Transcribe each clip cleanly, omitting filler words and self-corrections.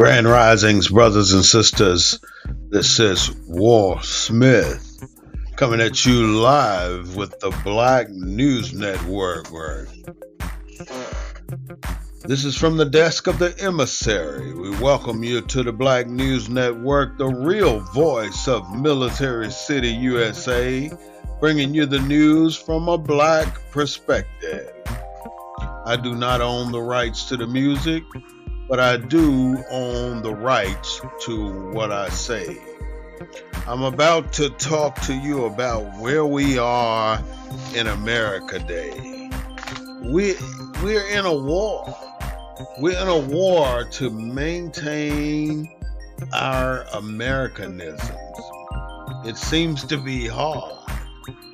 Grand Risings, brothers and sisters. This is War Smith coming at you live with the Black News Network. This is from the desk of the Emissary. We welcome you to the Black News Network, the real voice of Military City, USA, bringing you the news from a black perspective. I do not own the rights to the music, but I do own the rights to what I say. I'm about to talk to you about where we are in America Day. We're in a war. We're in a war to maintain our Americanisms. It seems to be hard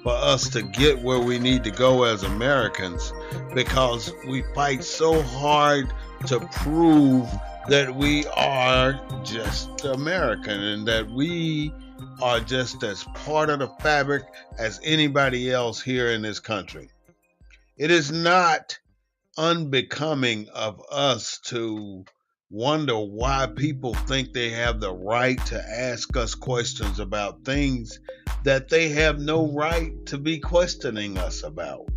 for us to get where we need to go as Americans because we fight so hard to prove that we are just American and that we are just as part of the fabric as anybody else here in this country. It is not unbecoming of us to wonder why people think they have the right to ask us questions about things that they have no right to be questioning us about.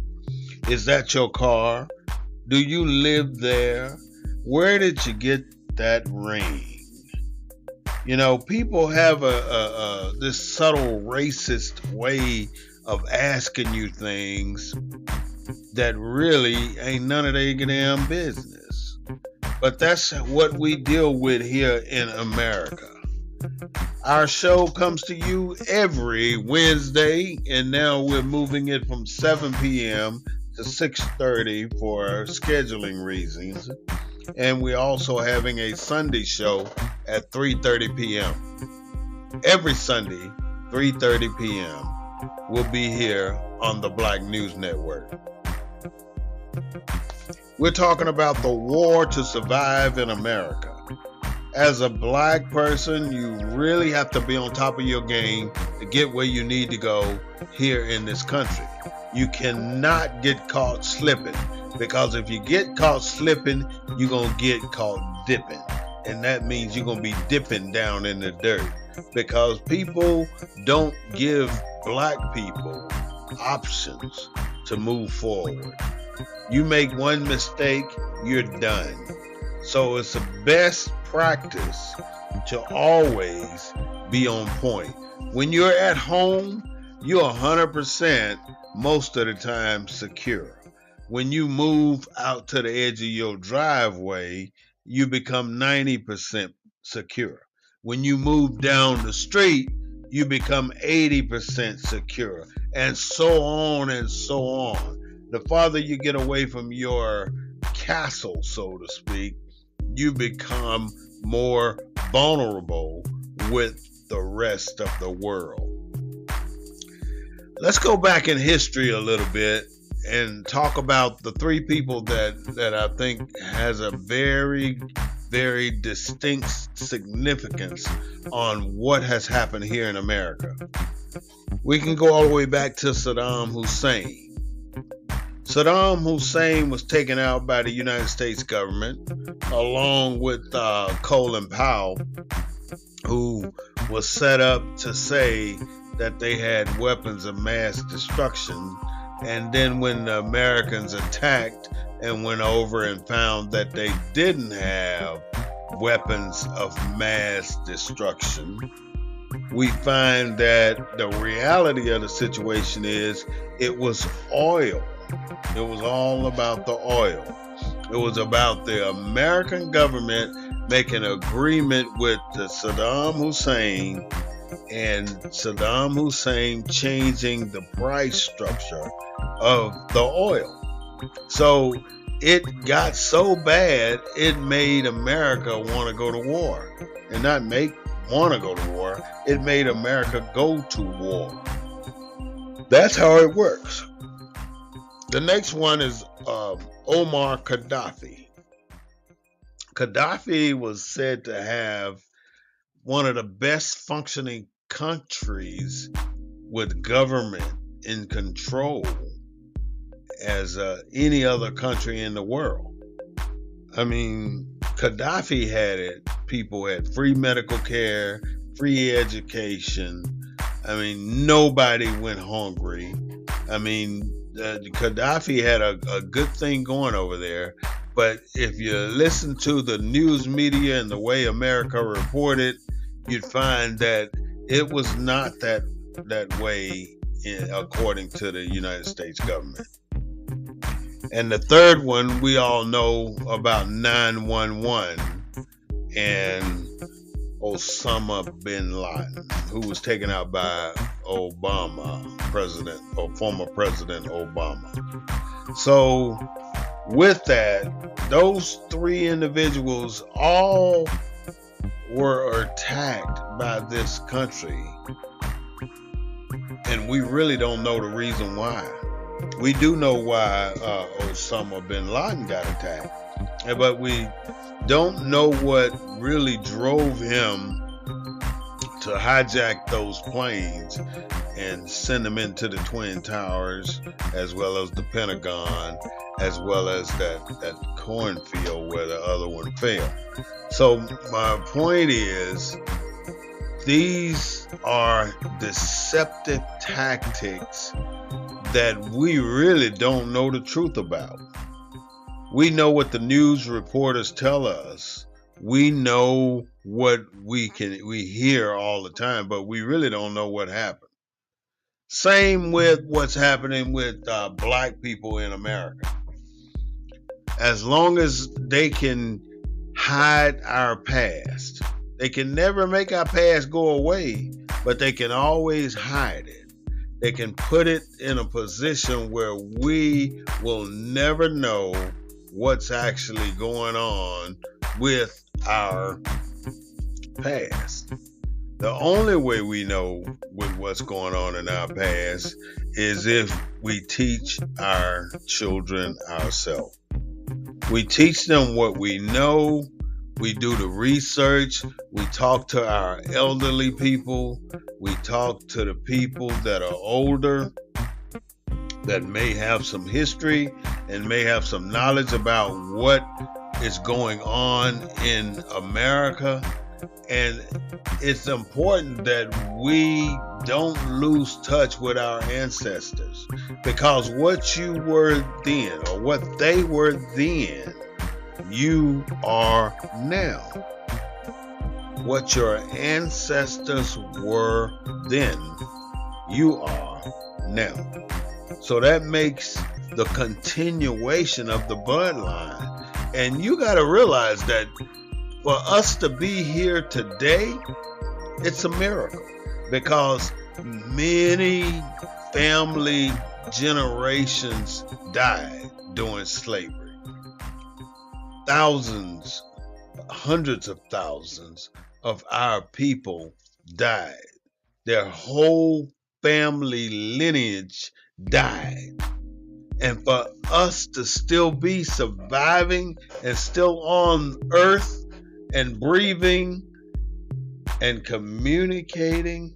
Is that your car? Do you live there? Where did you get that ring? You know, people have this subtle racist way of asking you things that really ain't none of their damn business. But that's what we deal with here in America. Our show comes to you every Wednesday, and now we're moving it from 7 p.m. to 6:30 for scheduling reasons. And we're also having a Sunday show at 3:30 p.m. Every Sunday, 3:30 p.m. We'll be here on the Black News Network. We're talking about the war to survive in America. As a black person, you really have to be on top of your game to get where you need to go here in this country. You cannot get caught slipping, because if you get caught slipping, you're going to get caught dipping. And that means you're going to be dipping down in the dirt, because people don't give black people options to move forward. You make one mistake, you're done. So it's the best practice to always be on point. When you're at home, you're 100% most of the time secure. When you move out to the edge of your driveway, you become 90% secure. When you move down the street, you become 80% secure, and so on and so on. The farther you get away from your castle, so to speak, you become more vulnerable with the rest of the world. Let's go back in history a little bit and talk about the three people that I think has a very, very distinct significance on what has happened here in America. We can go all the way back to Saddam Hussein. Saddam Hussein was taken out by the United States government along with Colin Powell, who was set up to say that they had weapons of mass destruction. And then when the Americans attacked and went over and found that they didn't have weapons of mass destruction, we find that the reality of the situation is it was oil. It was all about the oil. It was about the American government making an agreement with Saddam Hussein, and Saddam Hussein changing the price structure of the oil. So it got so bad, it made America want to go to war. And not want to go to war, it made America go to war. That's how it works. The next one is Omar Gaddafi. Gaddafi was said to have one of the best functioning countries with government in control as any other country in the world. I mean, Gaddafi had it. people had free medical care, free education. I mean, nobody went hungry. I mean, Gaddafi had a good thing going over there. But if you listen to the news media and the way America reported, you'd find that it was not that way according to the United States government. And the third one, we all know about 9/11 and Osama bin Laden, who was taken out by former President Obama. So with that, those three individuals all were attacked by this country, and we really don't know the reason why. We do know why Osama bin Laden got attacked, but we don't know what really drove him to hijack those planes and send them into the Twin Towers, as well as the Pentagon, as well as that cornfield where the other one fell. So my point is, these are deceptive tactics that we really don't know the truth about. We know what the news reporters tell us. We know what we hear all the time, but we really don't know what happened. Same with what's happening with black people in America. As long as they can hide our past, they can never make our past go away, but they can always hide it. They can put it in a position where we will never know what's actually going on with our past. The only way we know what's going on in our past is if we teach our children ourselves. We teach them what we know. We do the research. We talk to our elderly people. We talk to the people that are older, that may have some history and may have some knowledge about what is going on in America. And it's important that we don't lose touch with our ancestors, because what you were then, or what they were then, you are now. What your ancestors were then, you are now. So that makes the continuation of the bloodline. And you got to realize that for us to be here today, it's a miracle, because many family generations died during slavery. Thousands, hundreds of thousands of our people died. Their whole family lineage died. And for us to still be surviving and still on earth and breathing and communicating,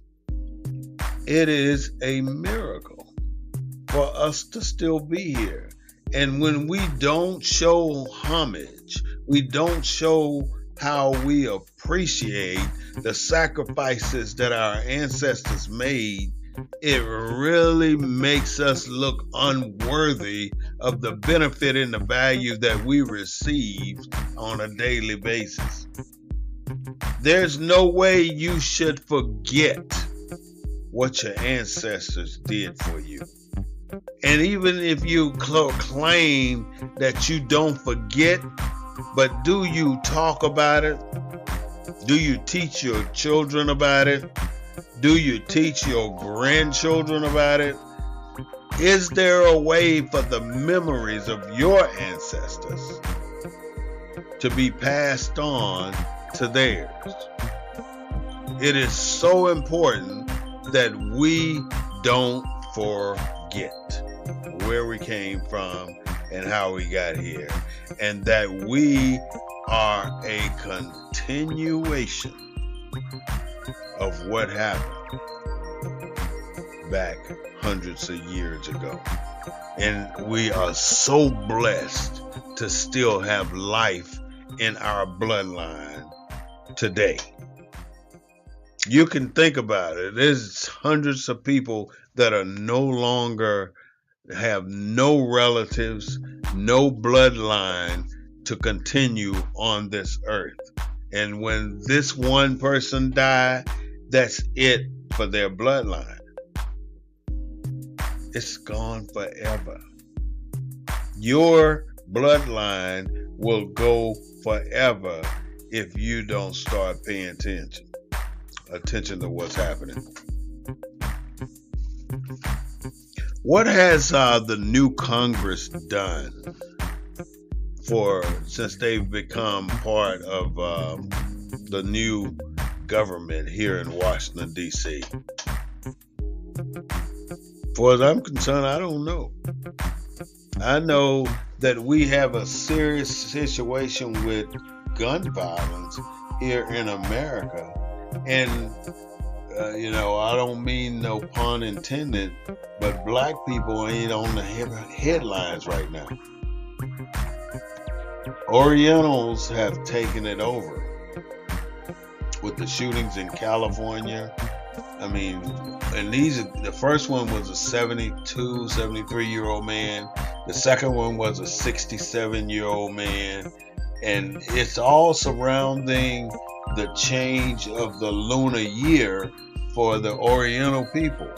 it is a miracle for us to still be here. And when we don't show homage, we don't show how we appreciate the sacrifices that our ancestors made, it really makes us look unworthy of the benefit and the value that we receive on a daily basis. There's no way you should forget what your ancestors did for you. And even if you claim that you don't forget, but do you talk about it? Do you teach your children about it? Do you teach your grandchildren about it? Is there a way for the memories of your ancestors to be passed on to theirs? It is so important that we don't forget where we came from and how we got here, and that we are a continuation of what happened back hundreds of years ago. And we are so blessed to still have life in our bloodline today. You can think about it. There's hundreds of people that are no longer have no relatives, no bloodline to continue on this earth. And when this one person dies, that's it for their bloodline. It's gone forever. Your bloodline will go forever if you don't start paying attention to what's happening. What has the new Congress done since they've become part of the new government here in Washington, D.C.? As far as I'm concerned, I don't know. I know that we have a serious situation with gun violence here in America. And, I don't mean no pun intended, but black people ain't on the headlines right now. Orientals have taken it over with the shootings in California. I mean, and the first one was a 73-year-old man. The second one was a 67-year-old man. And it's all surrounding the change of the lunar year for the Oriental people.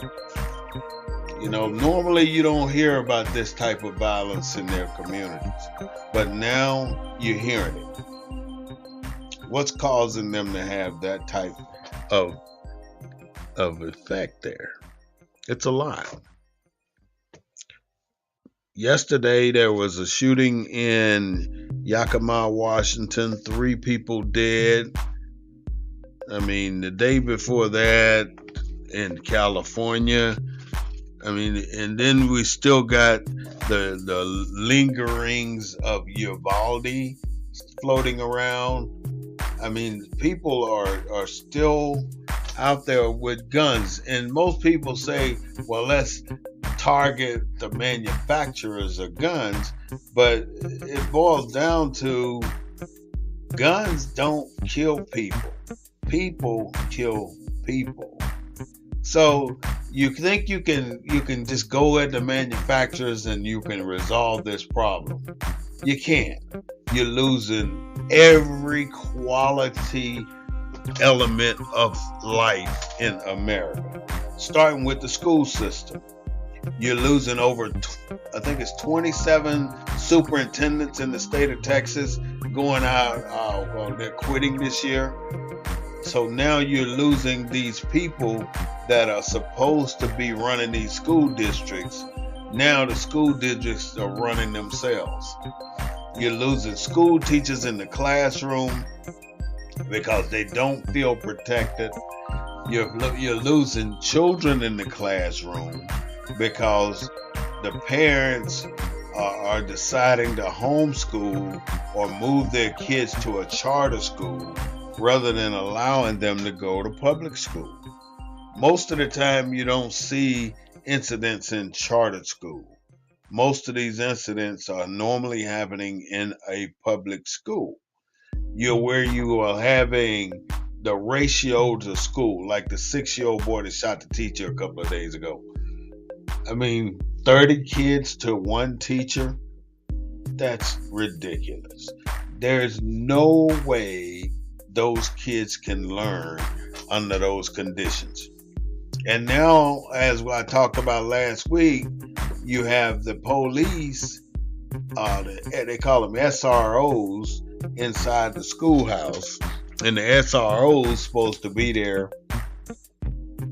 Normally you don't hear about this type of violence in their communities, but now you're hearing it. What's causing them to have that type of effect there? It's a lot. Yesterday there was a shooting in Yakima, Washington. 3 people dead. I mean, the day before that in California. I mean, and then we still got the lingerings of Uvalde floating around. I mean, people are still out there with guns. And most people say, well, let's target the manufacturers of guns. But it boils down to guns don't kill people. People kill people. So you think you can just go at the manufacturers and you can resolve this problem. You can't. You're losing every quality element of life in America, starting with the school system. You're losing over, I think it's 27 superintendents in the state of Texas going out. They're quitting this year. So now you're losing these people that are supposed to be running these school districts. Now the school districts are running themselves. You're losing school teachers in the classroom because they don't feel protected. You're losing children in the classroom because the parents are deciding to homeschool or move their kids to a charter school rather than allowing them to go to public school. Most of the time you don't see incidents in charter school. Most of these incidents are normally happening in a public school. Where you are having the ratio to school, like the 6-year-old boy that shot the teacher a couple of days ago. I mean, 30 kids to one teacher? That's ridiculous. There's no way those kids can learn under those conditions. And now, as I talked about last week, you have the police, they call them SROs, inside the schoolhouse. And the SROs supposed to be there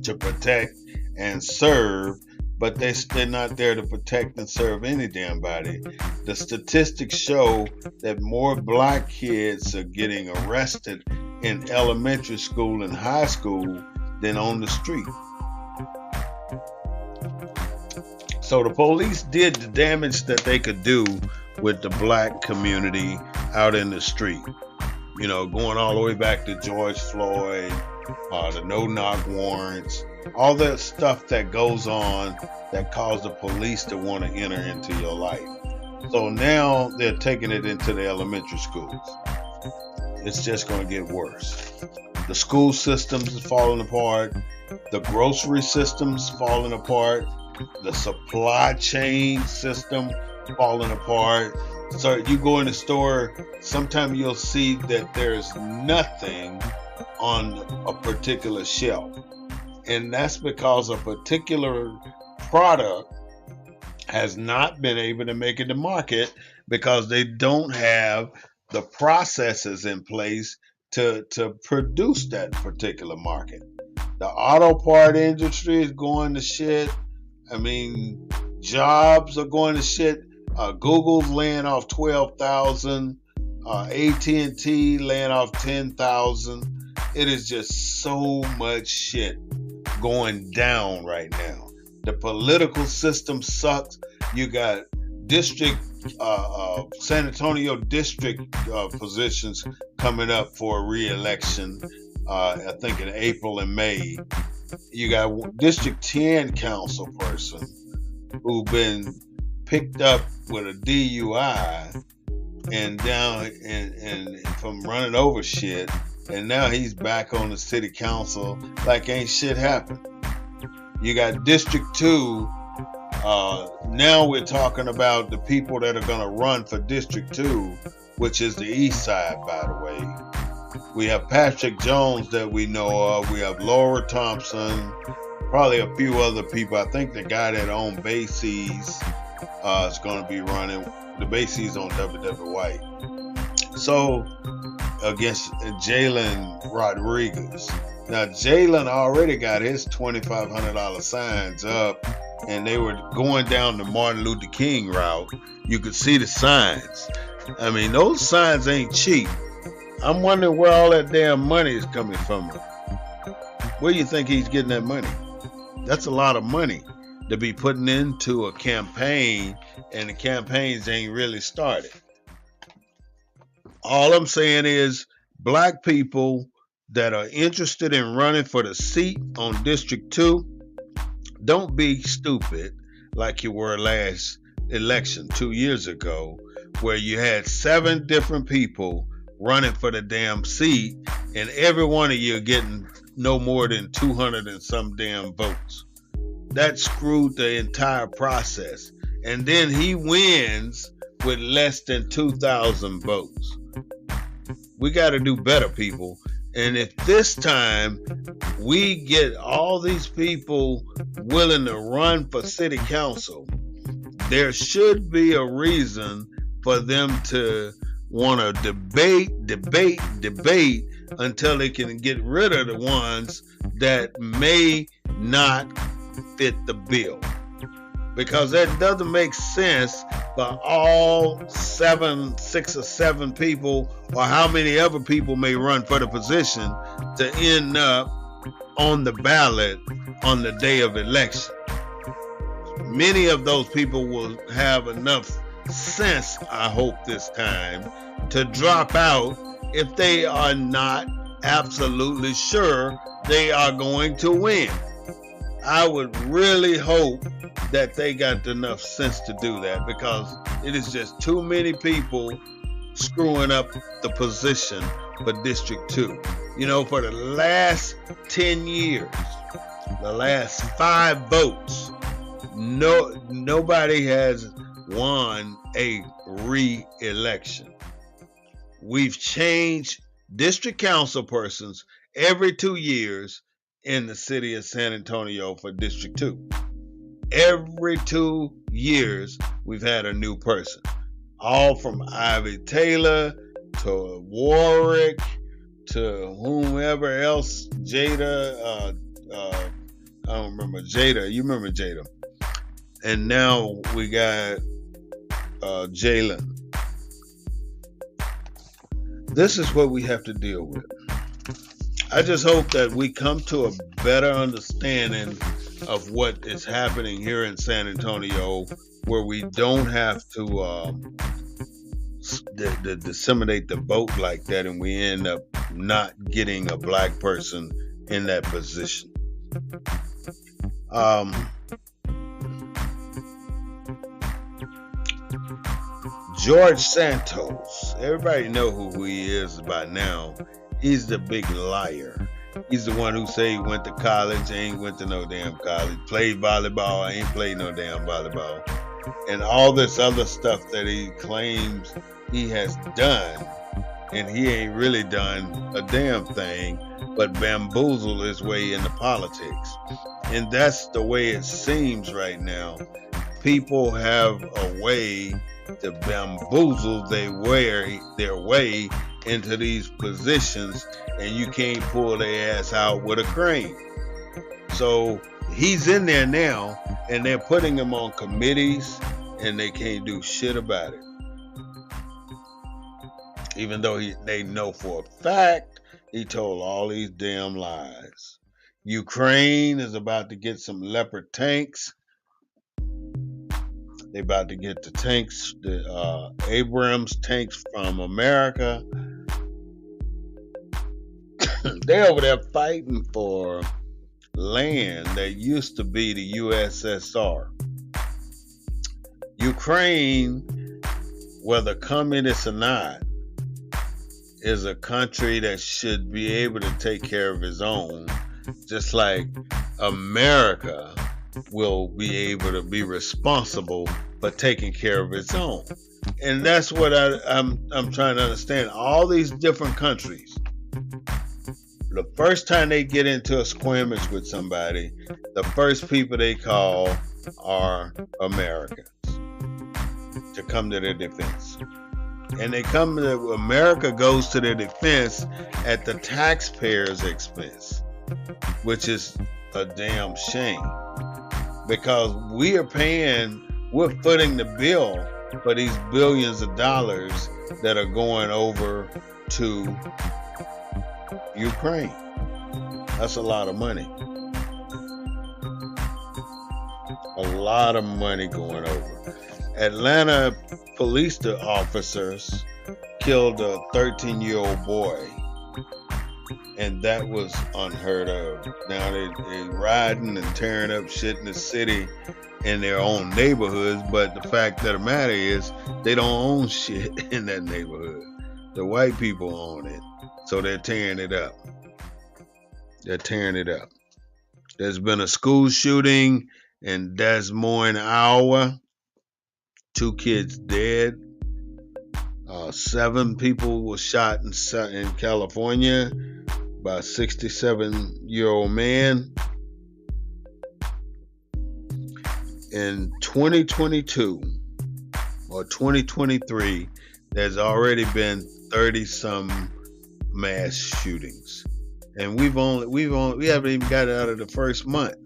to protect and serve, but they're not there to protect and serve any damn body. The statistics show that more black kids are getting arrested in elementary school and high school than on the street. So the police did the damage that they could do with the black community out in the street. Going all the way back to George Floyd, the no-knock warrants, all that stuff that goes on that caused the police to want to enter into your life. So now they're taking it into the elementary schools. it's just going to get worse. The school systems is falling apart. The grocery system's falling apart. The supply chain system falling apart. So you go in the store, sometimes you'll see that there's nothing on a particular shelf. And that's because a particular product has not been able to make it to market because they don't have the processes in place to produce that particular market. The auto part industry is going to shit. I mean, jobs are going to shit. Google's laying off 12,000. AT&T laying off 10,000. It is just so much shit going down right now. The political system sucks. You got district, San Antonio district positions coming up for re-election. I think in April and May. You got District 10 council person who's been picked up with a DUI and down and from running over shit, and now he's back on the city council like ain't shit happened. You got District 2. Now we're talking about the people that are going to run for District 2, which is the east side, by the way. We have Patrick Jones that we know of. We have Laura Thompson, probably a few other people. I think the guy that owned Macy's is going to be running. The Macy's on W.W. White. So, against Jalen Rodriguez. Now, Jalen already got his $2,500 signs up, and they were going down the Martin Luther King route. You could see the signs. I mean, those signs ain't cheap. I'm wondering where all that damn money is coming from. Where do you think he's getting that money? That's a lot of money to be putting into a campaign, and the campaigns ain't really started. All I'm saying is black people that are interested in running for the seat on District 2, don't be stupid like you were last election 2 years ago, where you had 7 different people running for the damn seat, and every one of you are getting no more than 200 and some damn votes. That screwed the entire process. And then he wins with less than 2,000 votes. We got to do better, people. And if this time we get all these people willing to run for city council, there should be a reason for them to want to debate until they can get rid of the ones that may not fit the bill. Because that doesn't make sense for all 6 or 7 people, or how many other people may run for the position, to end up on the ballot on the day of election. Many of those people will have enough sense, I hope this time, to drop out if they are not absolutely sure they are going to win. I would really hope that they got enough sense to do that, because it is just too many people screwing up the position for District 2. You know, for the last 10 years, the last 5 votes, nobody has won a re-election. We've changed district council persons every 2 years in the city of San Antonio for District 2. Every 2 years, we've had a new person. All from Ivy Taylor to Warwick to whomever else, Jada, I don't remember Jada. You remember Jada. And now we got Jalen. This is what we have to deal with. I just hope that we come to a better understanding of what is happening here in San Antonio, where we don't have to disseminate the vote like that, and we end up not getting a black person in that position. George Santos, everybody know who he is by now. He's the big liar. He's the one who say he went to college, ain't went to no damn college. Played volleyball, ain't played no damn volleyball. And all this other stuff that he claims he has done, and he ain't really done a damn thing but bamboozle his way into politics. And that's the way it seems right now. People have a way to bamboozle their way into these positions, and you can't pull their ass out with a crane. So he's in there now, and they're putting him on committees, and they can't do shit about it. Even though they know for a fact he told all these damn lies. Ukraine is about to get some Leopard tanks. They're about to get the tanks, the Abrams tanks from America. They're over there fighting for land that used to be the USSR. Ukraine, whether communist or not, is a country that should be able to take care of its own, just like America will be able to be responsible for taking care of its own. And that's what I'm trying to understand. All these different countries, the first time they get into a skirmish with somebody, the first people they call are Americans to come to their defense. And America goes to their defense at the taxpayers' expense, which is a damn shame. Because we're footing the bill for these billions of dollars that are going over to Ukraine. That's a lot of money. A lot of money going over. Atlanta police officers killed a 13-year-old boy, and that was unheard of. Now they're riding and tearing up shit in the city in their own neighborhoods, but the fact of the matter is they don't own shit in that neighborhood. The white people own it, so they're tearing it up. They're tearing it up. There's been a school shooting in Des Moines, Iowa. 2 kids dead. 7 people were shot in California by a 67-year-old man. In 2022 or 2023, there's already been 30-some mass shootings, and we haven't even got out of the first month,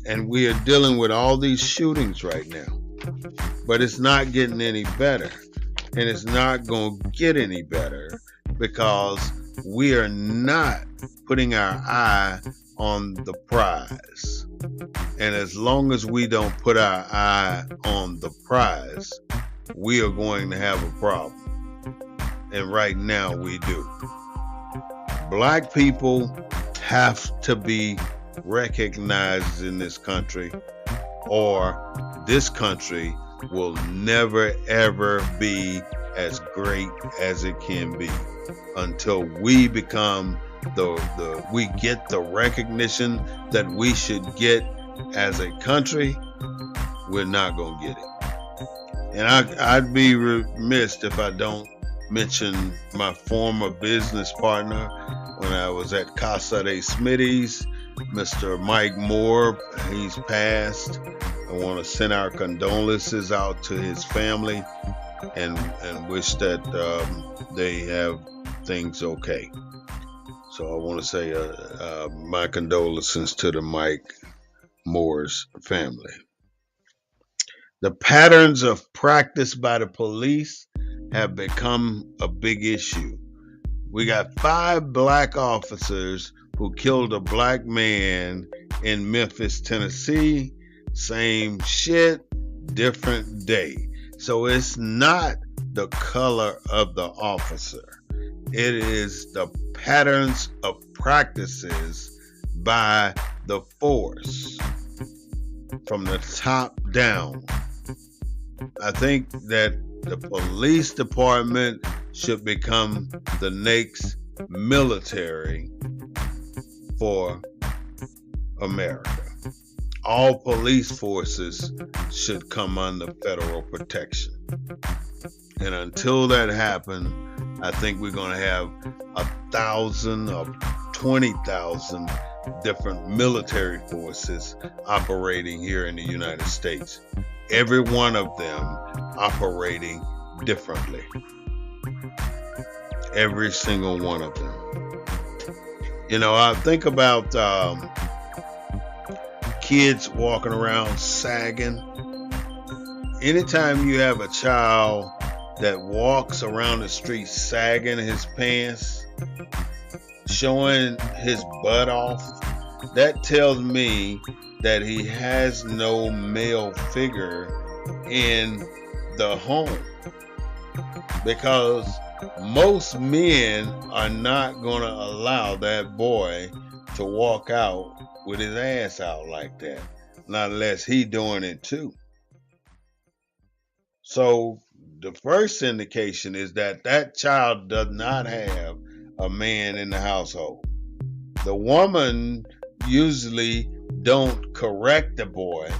and we are dealing with all these shootings right now. But it's not getting any better, and it's not going to get any better because we are not putting our eye on the prize. And as long as we don't put our eye on the prize, we are going to have a problem. And right now we do. Black people have to be recognized in this country, or this country will never ever be as great as it can be until we become we get the recognition that we should get as a country. We're not gonna get it. And I'd be remiss if I don't mention my former business partner when I was at Casa de Smitty's, Mr. Mike Moore. He's passed. I want to send our condolences out to his family and wish that they have things okay. So I want to say my condolences to the Mike Moore's family. The patterns of practice by the police have become a big issue. We got 5 black officers who killed a black man in Memphis, Tennessee. Same shit, different day. So it's not the color of the officer. It is the patterns of practices by the force from the top down. I think that the police department should become the next military for America. All police forces should come under federal protection. And until that happens, I think we're going to have 1,000 or 20,000 different military forces operating here in the United States. Every one of them operating differently. Every single one of them. You know, I think about kids walking around sagging. Anytime you have a child that walks around the street sagging his pants, showing his butt off, that tells me that he has no male figure in the home. Because most men are not going to allow that boy to walk out with his ass out like that, not unless he doing it too. So the first indication is that that child does not have a man in the household. The woman usually don't correct the boy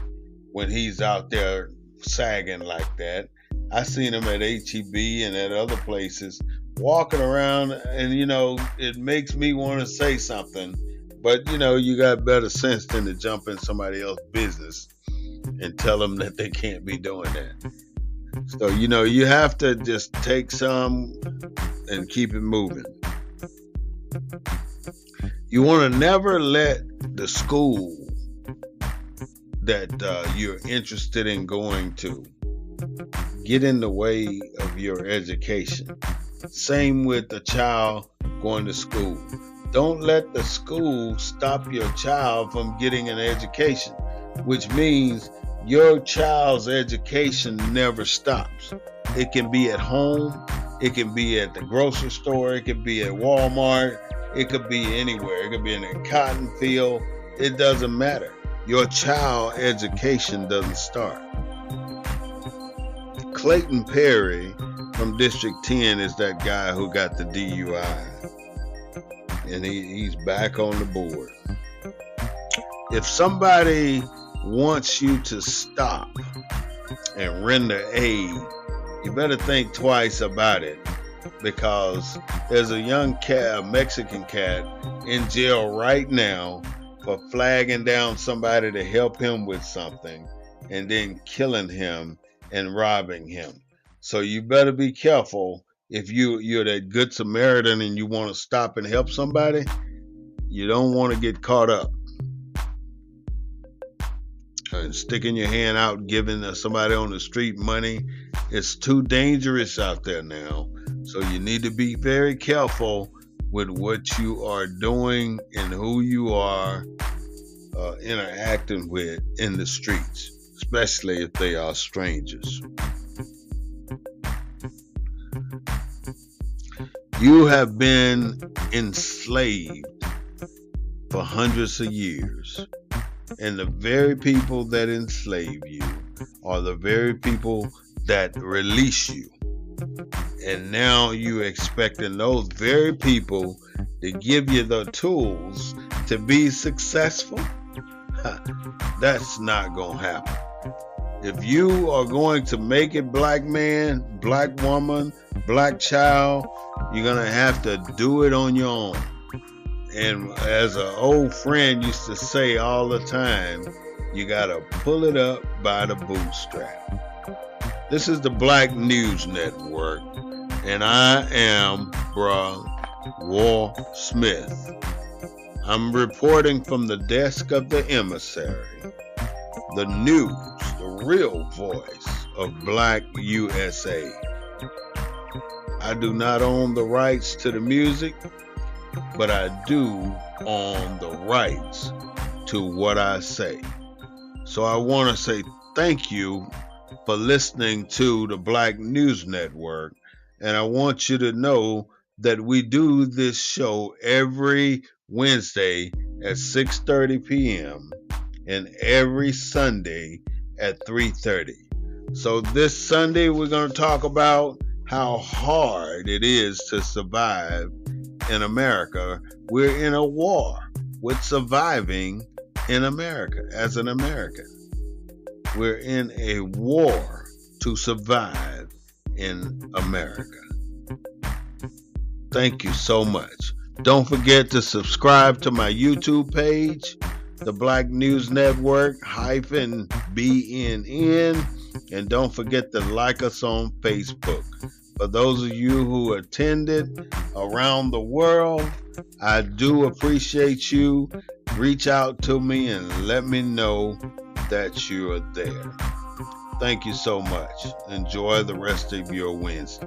when he's out there sagging like that. I seen him at HEB and at other places walking around, and it makes me want to say something, but you got better sense than to jump in somebody else's business and tell them that they can't be doing that. So you have to just take some and keep it moving. You want to never let the school that you're interested in going to get in the way of your education. Same with the child going to school. Don't let the school stop your child from getting an education, which means your child's education never stops. It can be at home, it can be at the grocery store, it could be at Walmart, it could be anywhere, it could be in a cotton field. It doesn't matter. Your child education doesn't start. Clayton Perry from District 10 is that guy who got the DUI, and he's back on the board. If somebody wants you to stop and render aid, you better think twice about it, because there's a young cat, a Mexican cat, in jail right now for flagging down somebody to help him with something and then killing him and robbing him. So you better be careful. If you're that good Samaritan and you want to stop and help somebody, you don't want to get caught up and sticking your hand out giving somebody on the street money. It's too dangerous out there now. So you need to be very careful with what you are doing and who you are interacting with in the streets, especially if they are strangers. You have been enslaved for hundreds of years, and the very people that enslave you are the very people that release you. And now you expecting those very people to give you the tools to be successful? That's not gonna happen. If you are going to make it, black man, black woman, black child, you're gonna have to do it on your own. And as an old friend used to say all the time, you gotta pull it up by the bootstrap. This is the Black News Network, and I am War Smith. I'm reporting from the desk of the Emissary, the news, the real voice of Black U.S.A. I do not own the rights to the music, but I do own the rights to what I say. So I want to say thank you for listening to the Black News Network, and I want you to know that we do this show every Wednesday at 6:30 p.m. and every Sunday at 3:30. So this Sunday, we're going to talk about how hard it is to survive in America. We're in a war with surviving in America as an American. We're in a war to survive in America. Thank you so much. Don't forget to subscribe to my YouTube page, the Black News Network -BNN, and don't forget to like us on Facebook. For those of you who attended around the world, I do appreciate you. Reach out to me and let me know that you're there. Thank you so much. Enjoy the rest of your Wednesday.